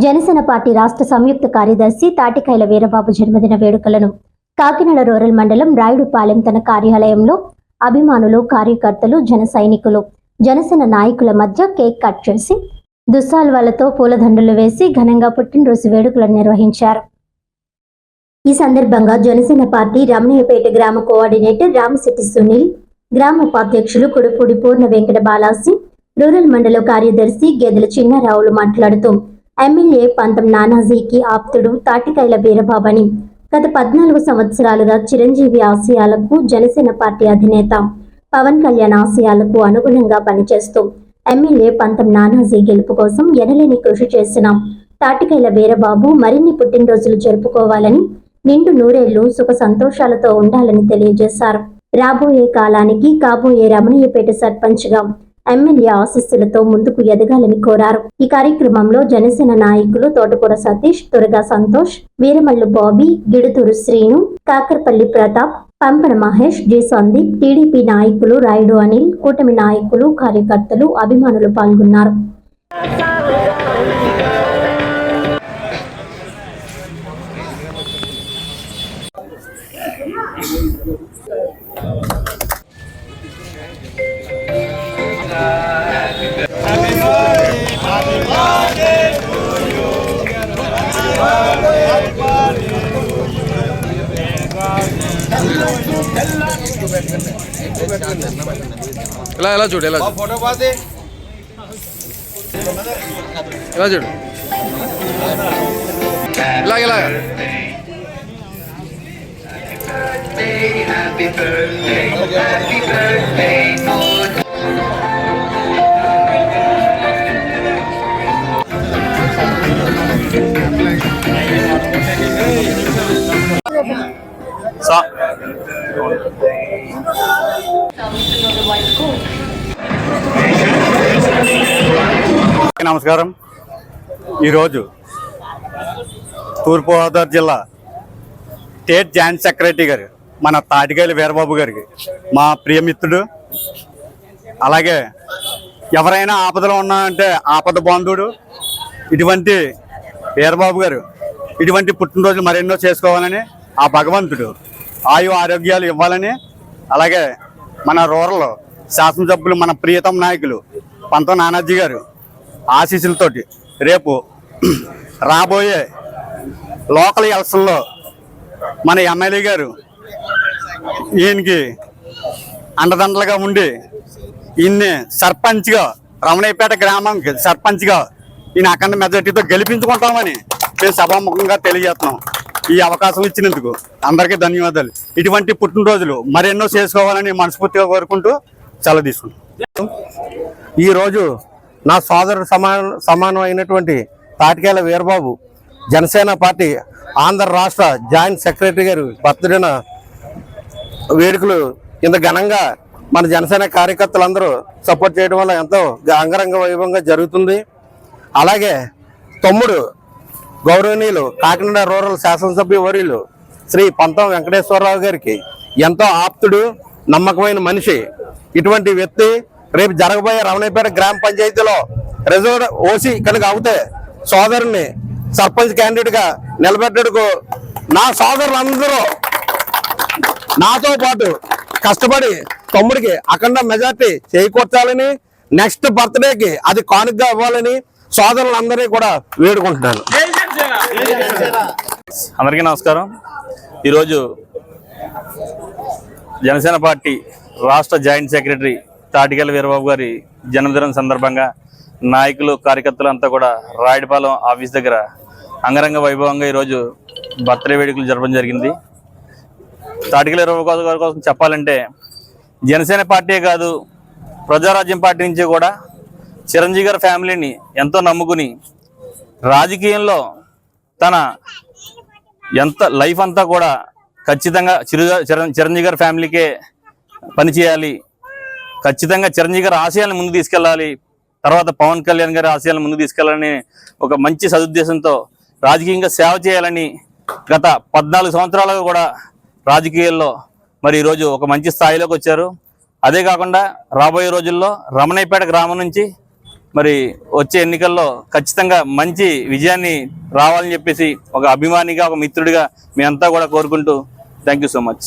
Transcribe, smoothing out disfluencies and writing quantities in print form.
Janasena party రాష్ట్ర సంయుక్త కార్యదర్శి తాటికైల వీరబాబు జన్మదిన వేడుకలను కాకినాడ రూరల్ మండలం రాయుడుపాలెం తన కార్యాలయంలో అభిమానులు, కార్యకర్తలు, జన సైనికులు, జనసేన నాయకుల మధ్య కేక్ కట్ చేసి దుస్సాల్వాలతో పూలదండలు వేసి ఘనంగా పుట్టినరోజు వేడుకలను నిర్వహించారు. ఈ సందర్భంగా జనసేన పార్టీ రమణయ్యపేట గ్రామ కోఆర్డినేటర్ రామశెట్టి సునీల్, గ్రామ ఉపాధ్యక్షులు కుడుపూడి పూర్ణ వెంకట బాలాసి, రూరల్ మండల కార్యదర్శి గెదల చిన్నారావులు మాట్లాడుతూ ఎమ్మెల్యే పంతం నానాజీకి ఆప్తుడు తాటికైల వీరబాబని గత 14 సంవత్సరాలుగా చిరంజీవి ఆశయాలకు, జనసేన పార్టీ అధినేత పవన్ కళ్యాణ్ ఆశయాలకు అనుగుణంగా పనిచేస్తూ ఎమ్మెల్యే పంతం నానాజీ గెలుపు కోసం ఎనలేని కృషి చేసిన తాటికైల వీరబాబు మరిన్ని పుట్టినరోజులు జరుపుకోవాలని, నిండు నూరేళ్లు సుఖ సంతోషాలతో ఉండాలని తెలియజేశారు. రాబోయే కాలానికి కాబోయే రమణయ్యపేట సర్పంచ్గా ఎమ్మెల్యే ఆశీస్సులతో ముందుకు ఎదగాలని కోరారు. ఈ కార్యక్రమంలో జనసేన నాయకులు తోటకూర సతీష్, తురగా సంతోష్, వీరమల్లు బాబీ, గిడుతూరు శ్రీను, కాకరపల్లి ప్రతాప్, పంపన మహేష్, జి సందీప్, టీడీపీ నాయకులు రాయుడు అనిల్, కూటమి నాయకులు, కార్యకర్తలు, అభిమానులు పాల్గొన్నారు. ఎలా చూడు ఇలా నమస్కారం. ఈరోజు తూర్పుగోదావరి జిల్లా స్టేట్ జాయింట్ సెక్రటరీ గారు మన తాటికైల వీరబాబు గారికి, మా ప్రియమిత్రుడు, అలాగే ఎవరైనా ఆపదలో ఉన్నారంటే ఆపద బాంధుడు ఇటువంటి వీరబాబు గారు ఇటువంటి పుట్టినరోజులు మరెన్నో చేసుకోవాలని ఆ భగవంతుడు ఆయు ఆరోగ్యాలు ఇవ్వాలని, అలాగే మన రూరల్ శాసనసభ్యులు మన ప్రియతమ నాయకులు పంతం నానాజీ గారు ఆశీస్సులతోటి రేపు రాబోయే లోకల్ ఎలక్షన్లో మన ఎమ్మెల్యే గారు ఈయనకి అండదండలుగా ఉండి ఈయన్ని సర్పంచ్గా, రమణయ్యపేట గ్రామానికి సర్పంచ్గా ఈయన అఖండ మెజార్టీతో గెలిపించుకుంటామని మేము సభాముఖంగా తెలియజేస్తున్నాం. ఈ అవకాశం ఇచ్చినందుకు అందరికీ ధన్యవాదాలు. ఇటువంటి పుట్టినరోజులు మరెన్నో చేసుకోవాలని మనస్ఫూర్తిగా కోరుకుంటూ సెలవు తీసుకుంటాం. ఈరోజు నా సోదరుడు సమానం అయినటువంటి తాటికైల వీరబాబు జనసేన పార్టీ ఆంధ్ర రాష్ట్ర జాయింట్ సెక్రటరీ గారు బర్త్డేన వేడుకలు ఇంత ఘనంగా మన జనసేన కార్యకర్తలందరూ సపోర్ట్ చేయడం వల్ల ఎంతో అంగరంగ వైభవంగా జరుగుతుంది. అలాగే తమ్ముడు గౌరవనీయులు కాకినాడ రూరల్ శాసనసభ్య వర్యులు శ్రీ పంతం వెంకటేశ్వరరావు గారికి ఎంతో ఆప్తుడు, నమ్మకమైన మనిషి. ఇటువంటి వ్యక్తి రేపు జరగబోయే రమణయ్యపేట గ్రామ పంచాయతీలో రిజర్వ్ ఓసీ కనుక అవుతే సోదరుని సర్పంచ్ క్యాండిడేట్ గా నిలబెట్టడుకు నా సోదరులందరూ నాతో పాటు కష్టపడి తమ్ముడికి అఖండ మెజార్టీ చేకూర్చాలని, నెక్స్ట్ బర్త్డేకి అది కానుకగా ఇవ్వాలని సోదరులందరినీ కూడా వేడుకుంటున్నాను. అందరికీ నమస్కారం. ఈరోజు జనసేన పార్టీ రాష్ట్ర జాయింట్ సెక్రటరీ తాటికైల వీరబాబు గారి జన్మదినం సందర్భంగా నాయకులు, కార్యకర్తలు అంతా కూడా రాయుడుపాలెం ఆఫీస్ దగ్గర అంగరంగ వైభవంగా ఈరోజు బర్త్డే వేడుకలు జరపడం జరిగింది. తాటికైల వీరబాబు గారి కోసం చెప్పాలంటే జనసేన పార్టీ కాదు, ప్రజారాజ్యం పార్టీ నుంచి కూడా చిరంజీవి గారి ఫ్యామిలీని ఎంతో నమ్ముకుని రాజకీయంలో తన ఎంత లైఫ్ అంతా కూడా ఖచ్చితంగా చిరంజీవి గారి ఫ్యామిలీకే పనిచేయాలి, ఖచ్చితంగా చిరంజీవి గారి ఆశయాలను ముందు తీసుకెళ్ళాలి, తర్వాత పవన్ కళ్యాణ్ గారి ఆశయాలను ముందు తీసుకెళ్లాలని ఒక మంచి సదుద్దేశంతో రాజకీయంగా సేవ చేయాలని గత 14 సంవత్సరాలుగా కూడా రాజకీయాల్లో మరి ఈరోజు ఒక మంచి స్థాయిలోకి వచ్చారు. అదే కాకుండా రాబోయే రోజుల్లో రమణయ్యపేట గ్రామం నుంచి మరి వచ్చే ఎన్నికల్లో ఖచ్చితంగా మంచి విజయాన్ని రావాలని చెప్పేసి ఒక అభిమానిగా, ఒక మిత్రుడిగా మీ అంతా కూడా కోరుకుంటూ థ్యాంక్ యూ సో మచ్.